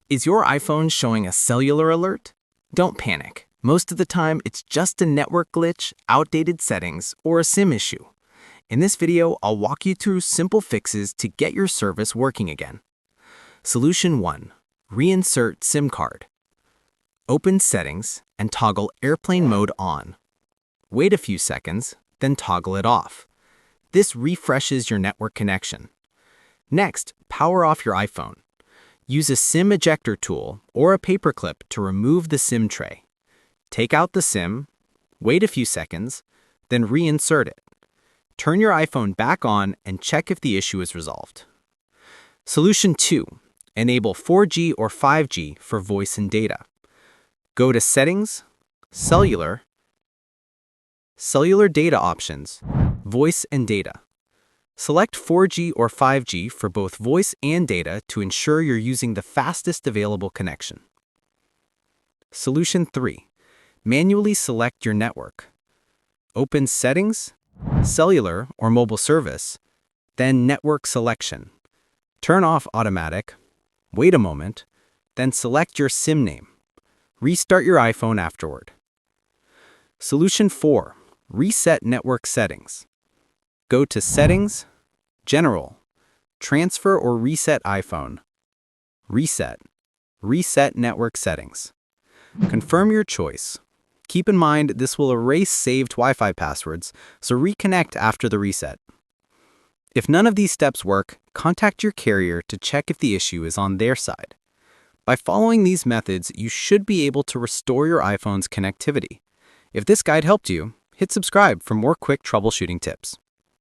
Is your iPhone showing a cellular alert? Don't panic. Most of the time, it's just a network glitch, outdated settings, or a SIM issue. In this video, I'll walk you through simple fixes to get your service working again. Solution 1. Reinsert SIM card. Open Settings and toggle Airplane Mode on. Wait a few seconds, then toggle it off. This refreshes your network connection. Next, power off your iPhone. Use a SIM ejector tool or a paperclip to remove the SIM tray. Take out the SIM, wait a few seconds, then reinsert it. Turn your iPhone back on and check if the issue is resolved. Solution 2. Enable 4G or 5G for voice and data. Go to Settings, Cellular, Cellular Data Options, Voice and Data. Select 4G or 5G for both voice and data to ensure you're using the fastest available connection. Solution 3. Manually select your network. Open Settings, Cellular or Mobile Service, then Network Selection. Turn off Automatic, wait a moment, then select your SIM name. Restart your iPhone afterward. Solution 4. Reset network settings. Go to Settings, General, Transfer or Reset iPhone. Reset. Reset network settings. Confirm your choice. Keep in mind this will erase saved Wi-Fi passwords, so reconnect after the reset. If none of these steps work, contact your carrier to check if the issue is on their side. By following these methods, you should be able to restore your iPhone's connectivity. If this guide helped you, hit subscribe for more quick troubleshooting tips.